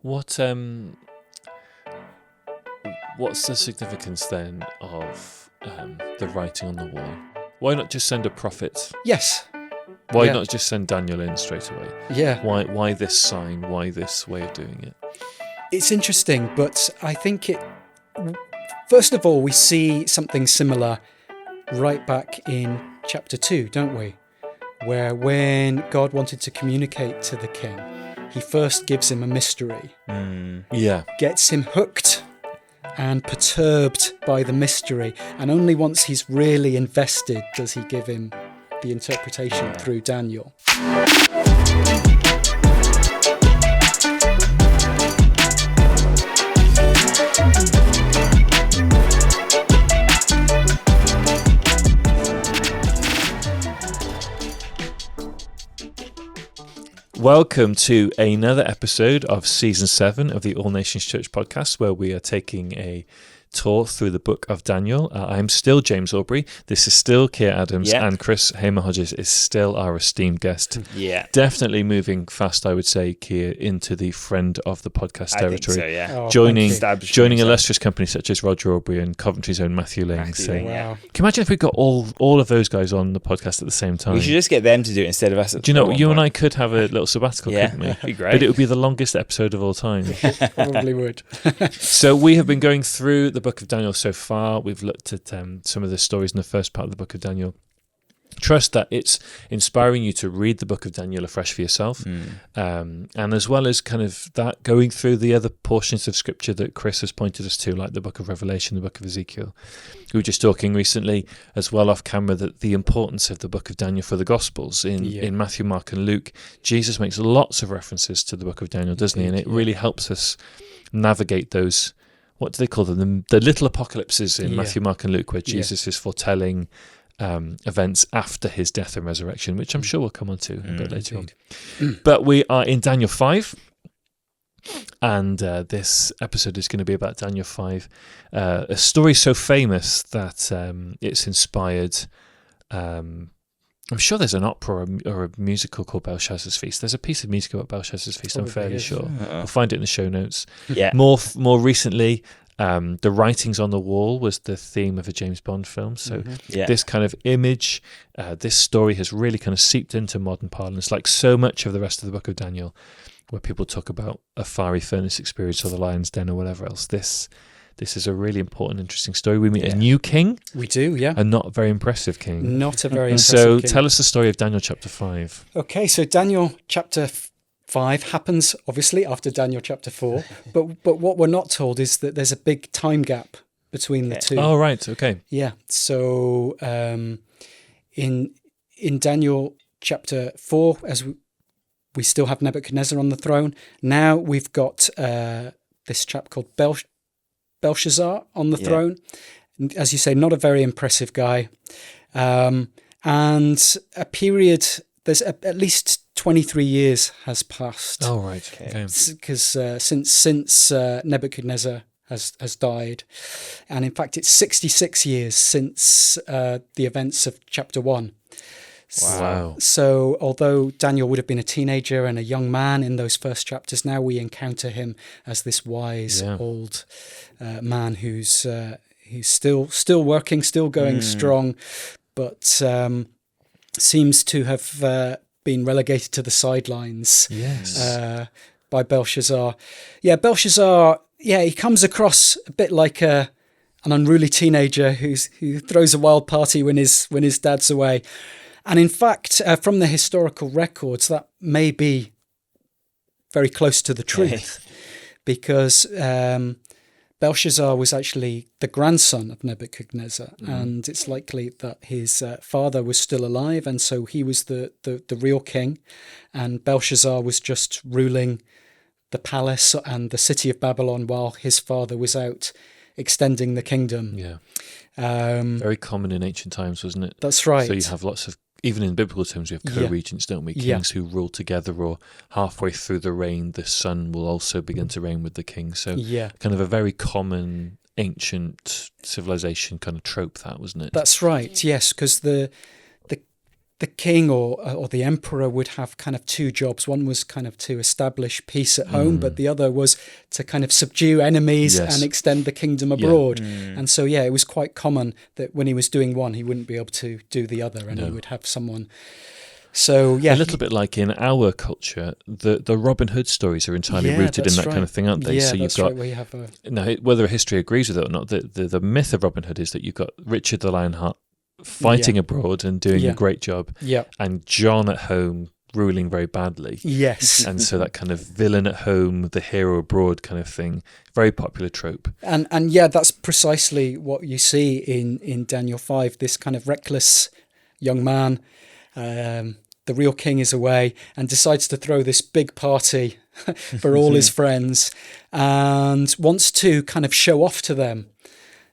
What's the significance then of the writing on the wall? Why not just send a prophet? Yes. Why not just send Daniel in straight away? Yeah. Why this sign? Why this way of doing it? It's interesting, but I think first of all, we see something similar right back in chapter 2, don't we? Where when God wanted to communicate to the king, he first gives him a mystery. Yeah. Gets him hooked and perturbed by the mystery. And only once he's really invested does he give him the interpretation through Daniel. Welcome to another episode of Season 7 of the All Nations Church podcast, where we are taking a tour through the book of Daniel. I'm still James Aubrey. This is still Kier Adams, and Chris Hamer-Hodges is still our esteemed guest. Yeah. Definitely moving fast, I would say, Kier, into the friend of the podcast territory. I think so, yeah. Oh, joining illustrious companies such as Roger Aubrey and Coventry's own Matthew Lang. Wow. Can you imagine if we got all of those guys on the podcast at the same time? We should just get them to do it instead of us. Do you know, you and I could have a little sabbatical, couldn't we? That'd be great. But it would be the longest episode of all time. Probably would. So we have been going through the book of Daniel so far. We've looked at some of the stories in the first part of the book of Daniel. Trust that it's inspiring you to read the book of Daniel afresh for yourself, and as well as kind of that going through the other portions of scripture that Chris has pointed us to, like the book of Revelation, the book of Ezekiel. We were just talking recently as well off camera that the importance of the book of Daniel for the Gospels in Matthew, Mark and Luke. Jesus makes lots of references to the book of Daniel, doesn't he? And it really helps us navigate those, what do they call them? The little apocalypses in Matthew, Mark and Luke, where Jesus is foretelling events after his death and resurrection, which I'm sure we'll come on to a bit later on. But we are in Daniel 5, and this episode is going to be about Daniel 5, a story so famous that it's inspired... I'm sure there's an opera or a musical called Belshazzar's Feast. There's a piece of music about Belshazzar's Feast, I'm fairly sure. I'll find it in the show notes. Yeah. More recently, the writings on the wall was the theme of a James Bond film. So this kind of image, this story has really kind of seeped into modern parlance, like so much of the rest of the book of Daniel, where people talk about a fiery furnace experience or the lion's den or whatever else. This is a really important, interesting story. We meet a new king. We do, yeah. A not very impressive king. Not a very impressive So king. tell us the story of Daniel chapter 5. Okay, so Daniel chapter 5 happens, obviously, after Daniel chapter 4. But what we're not told is that there's a big time gap between the two. Oh, right, okay. Yeah, so in Daniel chapter 4, as we still have Nebuchadnezzar on the throne, now we've got this chap called Belshazzar on the throne. As you say, not a very impressive guy. And a period, there's at least 23 years has passed. Oh, right. Okay. Because since Nebuchadnezzar has died. And in fact, it's 66 years since the events of chapter 1. Wow. So although Daniel would have been a teenager and a young man in those first chapters, now we encounter him as this wise old man who's still working, still going strong, but seems to have been relegated to the sidelines by Belshazzar. Yeah, Belshazzar, he comes across a bit like an unruly teenager who throws a wild party when his dad's away. And in fact, from the historical records, that may be very close to the truth, because Belshazzar was actually the grandson of Nebuchadnezzar, and it's likely that his father was still alive, and so he was the real king, and Belshazzar was just ruling the palace and the city of Babylon while his father was out extending the kingdom. Yeah. Very common in ancient times, wasn't it? That's right. So you have lots of, even in biblical terms, we have co-regents, don't we? Kings who rule together, or halfway through the reign, the son will also begin to reign with the king. So kind of a very common ancient civilization kind of trope, that, wasn't it? That's right, yes, because the the king or the emperor would have kind of two jobs. One was kind of to establish peace at home, but the other was to kind of subdue enemies and extend the kingdom abroad. And so, it was quite common that when he was doing one, he wouldn't be able to do the other, and he would have someone. So, a little bit like in our culture, the Robin Hood stories are entirely rooted in that kind of thing, aren't they? Yeah, so you've got, where you have now, whether history agrees with it or not, the myth of Robin Hood is that you've got Richard the Lionheart fighting abroad and doing a great job, and John at home ruling very badly. Yes. And so that kind of villain at home, the hero abroad kind of thing, very popular trope. And that's precisely what you see in Daniel 5, this kind of reckless young man. The real king is away and decides to throw this big party for all his friends and wants to kind of show off to them.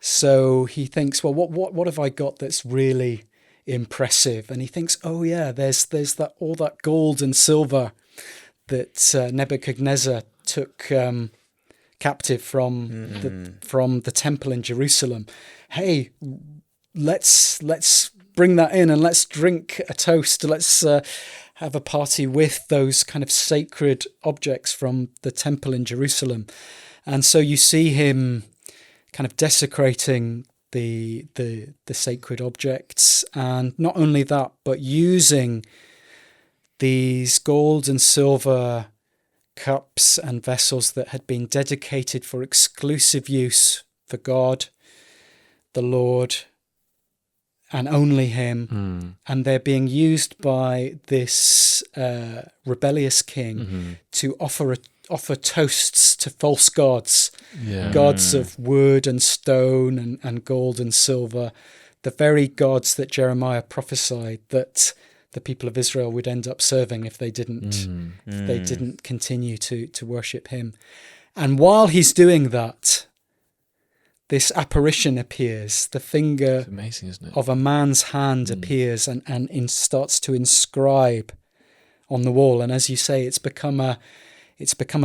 So he thinks, well, what have I got that's really impressive? And he thinks, oh yeah, there's that all that gold and silver that Nebuchadnezzar took captive from the temple in Jerusalem. Hey, let's bring that in and let's drink a toast. Let's have a party with those kind of sacred objects from the temple in Jerusalem. And so you see him kind of desecrating the sacred objects, and not only that, but using these gold and silver cups and vessels that had been dedicated for exclusive use for God, the Lord, and only him, and they're being used by this rebellious king to offer toasts to false gods, gods of wood and stone and gold and silver, the very gods that Jeremiah prophesied that the people of Israel would end up serving if they didn't continue to worship him. And while he's doing that, this apparition appears. The finger amazing, isn't it? of a man's hand appears and starts to inscribe on the wall. And as you say, it's become a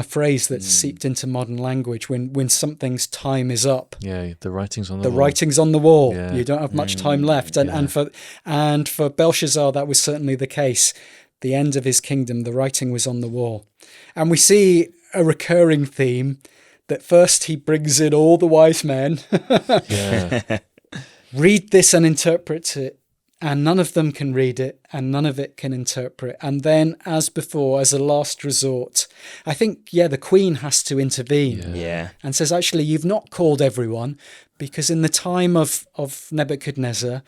phrase that's seeped into modern language. When something's time is up, the writing's on the wall. The writing's on the wall. Yeah. You don't have much time left. And for Belshazzar, that was certainly the case. The end of his kingdom, the writing was on the wall. And we see a recurring theme. That first he brings in all the wise men, read this and interpret it, and none of them can read it, and none of it can interpret. And then, as before, as a last resort, I think, the queen has to intervene and says, actually, you've not called everyone, because in the time of Nebuchadnezzar,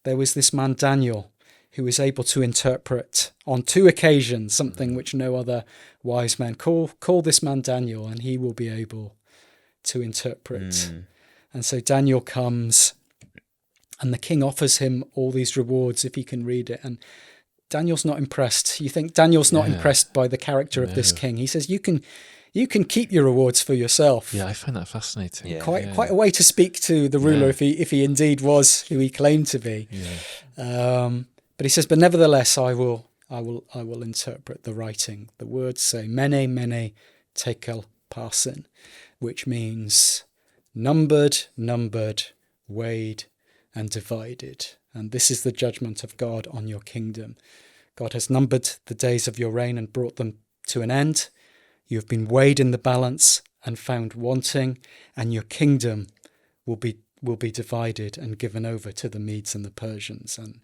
there was this man Daniel, who was able to interpret on 2 occasions something which no other wise man. Call this man Daniel, and he will be able to interpret. And so Daniel comes, and the king offers him all these rewards if he can read it. And Daniel's not impressed. You think Daniel's not impressed by the character of this king. He says, you can keep your rewards for yourself. Yeah, I find that fascinating. Yeah. Quite a way to speak to the ruler if he indeed was who he claimed to be. But he says, but nevertheless, I will interpret the writing. The words say, Mene, Mene, Tekel, Parsin, which means numbered, weighed, and divided. And this is the judgment of God on your kingdom. God has numbered the days of your reign and brought them to an end. You have been weighed in the balance and found wanting, and your kingdom will be divided and given over to the Medes and the Persians. And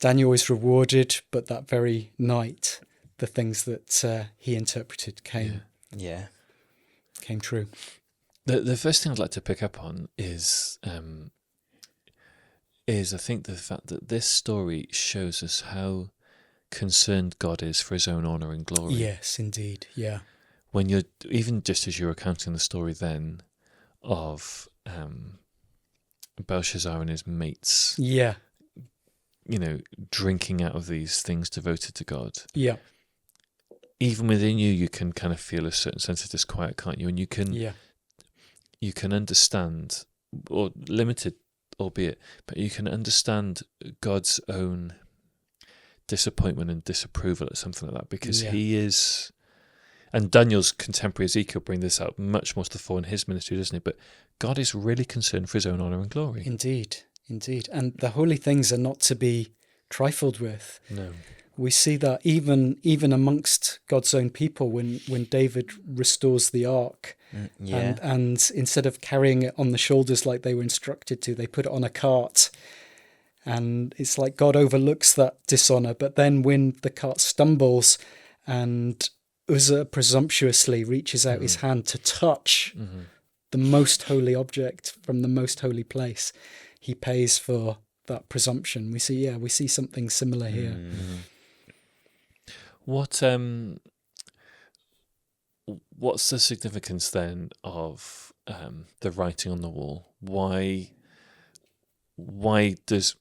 Daniel is rewarded, but that very night, the things that he interpreted came true. The first thing I'd like to pick up on is I think the fact that this story shows us how concerned God is for his own honour and glory. Yes, indeed, yeah. When you're, even just as you're recounting the story then of Belshazzar and his mates, drinking out of these things devoted to God. Yeah. Even within you can kind of feel a certain sense of disquiet, can't you? And you can understand, or limited albeit, but you can understand God's own disappointment and disapproval at something like that, because he is, and Daniel's contemporary Ezekiel bring this out much more to the fore in his ministry, doesn't he? But God is really concerned for his own honour and glory. Indeed. And the holy things are not to be trifled with. No. We see that even amongst God's own people, when David restores the ark, and instead of carrying it on the shoulders like they were instructed to, they put it on a cart. And it's like God overlooks that dishonor. But then when the cart stumbles and Uzzah presumptuously reaches out his hand to touch the most holy object from the most holy place, he pays for that presumption. We see something similar here. What's the significance then of the writing on the wall? Why does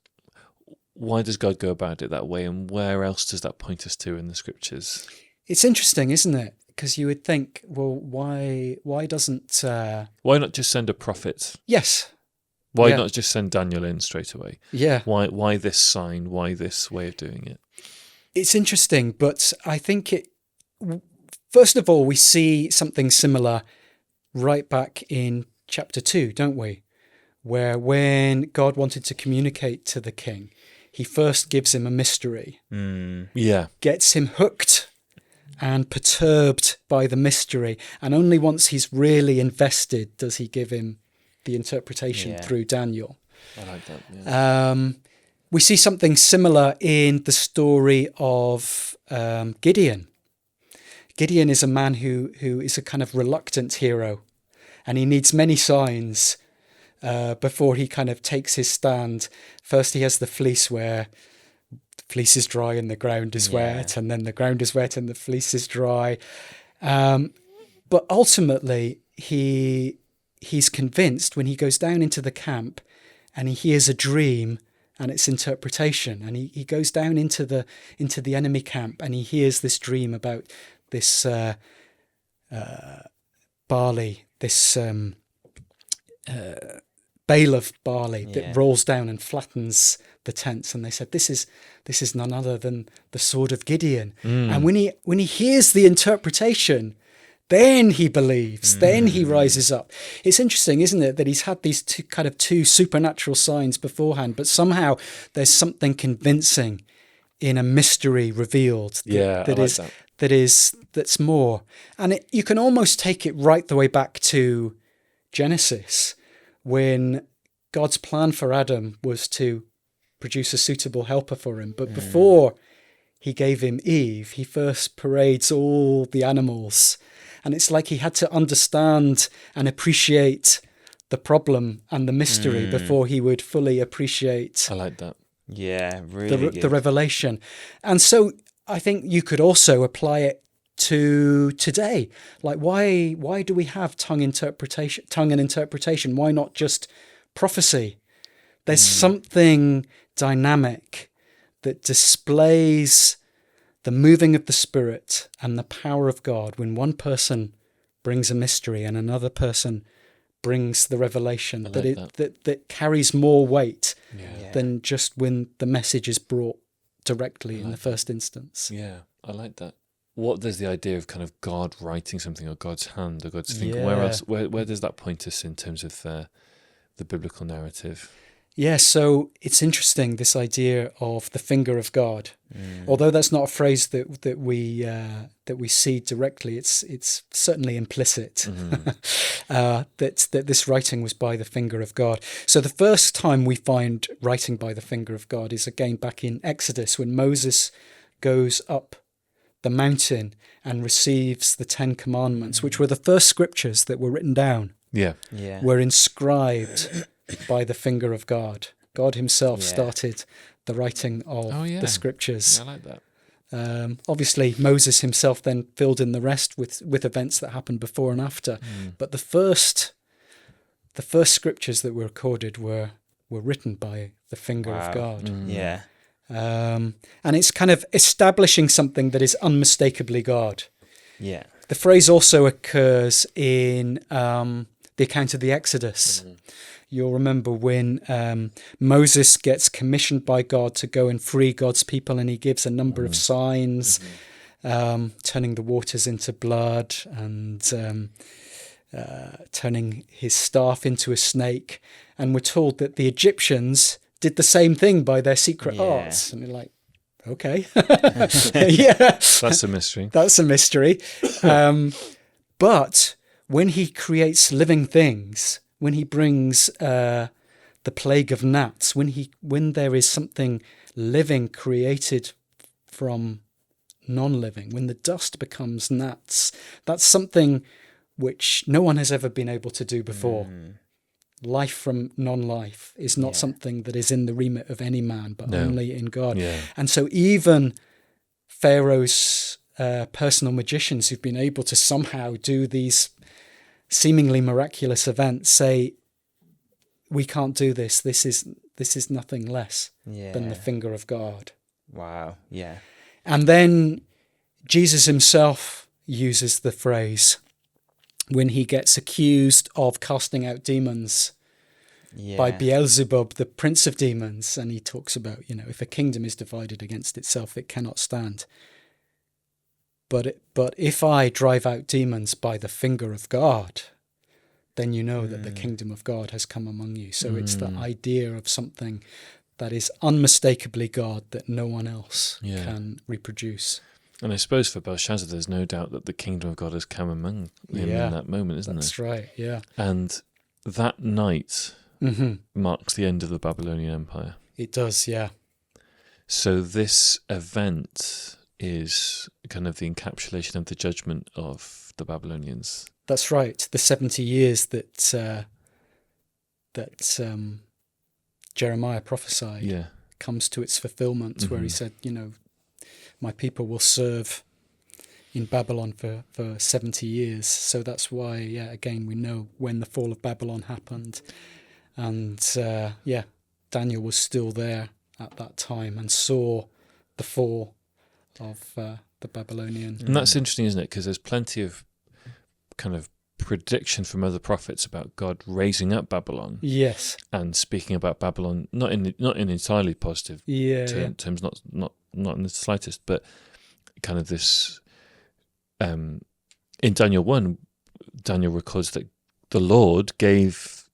God go about it that way, and where else does that point us to in the scriptures? It's interesting, isn't it? Because you would think, well, why doesn't why not just send a prophet? Yes. Why not just send Daniel in straight away? Yeah. Why this sign? Why this way of doing it? It's interesting, but I think first of all, we see something similar right back in chapter 2, don't we? Where when God wanted to communicate to the king, he first gives him a mystery. Gets him hooked and perturbed by the mystery. And only once he's really invested does he give him the interpretation through Daniel. I like that. Yeah. We see something similar in the story of Gideon. Gideon is a man who is a kind of reluctant hero, and he needs many signs before he kind of takes his stand. First, he has the fleece where the fleece is dry and the ground is wet, and then the ground is wet and the fleece is dry. But ultimately, he's convinced when he goes down into the camp and he hears a dream and its interpretation, and he goes down into the enemy camp and he hears this dream about this barley, this bale of barley that rolls down and flattens the tents. And they said, this is none other than the sword of Gideon. And when he hears the interpretation, then he believes, then he rises up. It's interesting, isn't it, that he's had these two supernatural signs beforehand, but somehow there's something convincing in a mystery revealed that's more. And you can almost take it right the way back to Genesis, when God's plan for Adam was to produce a suitable helper for him. But before he gave him Eve, he first parades all the animals. And it's like he had to understand and appreciate the problem and the mystery before he would fully appreciate. I like that. Yeah, really the revelation. And so I think you could also apply it to today. Like, why do we have tongue and interpretation? Why not just prophecy? There's something dynamic that displays the moving of the Spirit and the power of God when one person brings a mystery and another person brings the revelation, that carries more weight than just when the message is brought directly in the first instance. Yeah, I like that. What does the idea of kind of God writing something, or God's hand, or God's finger, where does that point us in terms of the biblical narrative? Yeah, so it's interesting, this idea of the finger of God. Although that's not a phrase that we see directly, it's certainly implicit that this writing was by the finger of God. So the first time we find writing by the finger of God is again back in Exodus, when Moses goes up the mountain and receives the 10 Commandments, which were the first scriptures that were written down. Were inscribed by the finger of God. God himself started the writing of the scriptures. I like that. Obviously, Moses himself then filled in the rest with events that happened before and after. But the first scriptures that were recorded were written by the finger of God. And it's kind of establishing something that is unmistakably God. The phrase also occurs in the account of the Exodus. You'll remember when Moses gets commissioned by God to go and free God's people, and he gives a number of signs, turning the waters into blood and turning his staff into a snake. And we're told that the Egyptians did the same thing by their secret Yeah. arts. And you're like, okay. Yeah. That's a mystery. That's a mystery. But when he creates living things, when he brings the plague of gnats, when there is something living created from non-living, when the dust becomes gnats, that's something which no one has ever been able to do before. Life from non-life is not something that is in the remit of any man, but only in God. Yeah. And so even Pharaoh's personal magicians who've been able to somehow do these seemingly miraculous events say, we can't do this. This is nothing less than the finger of God. Wow. Yeah. And then Jesus himself uses the phrase when he gets accused of casting out demons by Beelzebub, the prince of demons. And he talks about, if a kingdom is divided against itself, it cannot stand. But if I drive out demons by the finger of God, then you know that the kingdom of God has come among you. So it's the idea of something that is unmistakably God that no one else can reproduce. And I suppose for Belshazzar, there's no doubt that the kingdom of God has come among him in that moment, isn't That's right, yeah. And that night marks the end of the Babylonian Empire. It does, yeah. So this event is kind of the encapsulation of the judgment of the Babylonians. That's right. The 70 years that Jeremiah prophesied comes to its fulfillment, where he said, my people will serve in Babylon for 70 years. So that's why, again, we know when the fall of Babylon happened. And, Daniel was still there at that time and saw the fall of the Babylonian. And that's interesting, isn't it? Because there's plenty of kind of prediction from other prophets about God raising up Babylon. Yes. And speaking about Babylon, not in entirely positive terms, not in the slightest, but kind of this. In Daniel 1, Daniel records that the Lord gave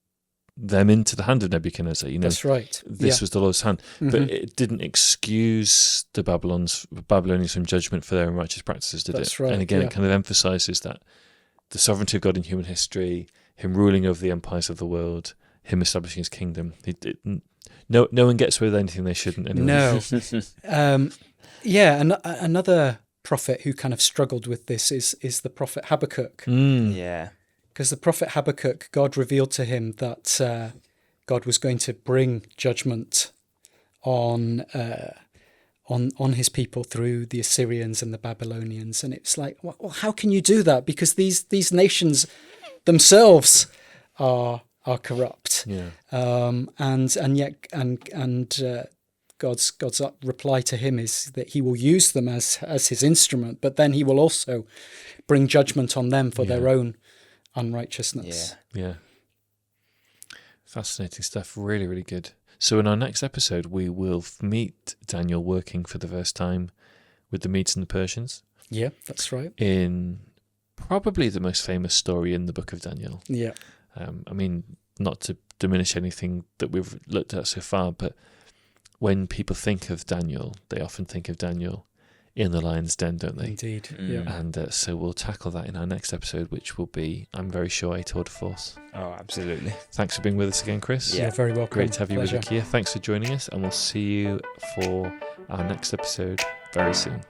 them into the hand of Nebuchadnezzar. That's right. This was the Lord's hand, but it didn't excuse the Babylonians from judgment for their unrighteous practices, did it? That's right. And again, it kind of emphasizes that the sovereignty of God in human history, him ruling over the empires of the world, him establishing his kingdom. No one gets away with anything they shouldn't anyway. No. Another prophet who kind of struggled with this is the prophet Habakkuk. Yeah. Because the prophet Habakkuk, God revealed to him that God was going to bring judgment on his people through the Assyrians and the Babylonians. And it's like, well, how can you do that? Because these nations themselves are corrupt. Yeah. God's reply to him is that he will use them as his instrument, but then he will also bring judgment on them for their own unrighteousness. Yeah. Fascinating stuff. Really, really good. So in our next episode, we will meet Daniel working for the first time with the Medes and the Persians. Yeah, that's right. In probably the most famous story in the book of Daniel. Yeah. I mean, not to diminish anything that we've looked at so far, but when people think of Daniel, they often think of Daniel in the lion's den, don't they? Indeed, yeah. And so we'll tackle that in our next episode, which will be, I'm very sure, a tour de force. Oh, absolutely. Thanks for being with us again, Chris. Yeah, very welcome. Great to have you Pleasure. with us, Kier. Thanks for joining us, and we'll see you for our next episode very soon.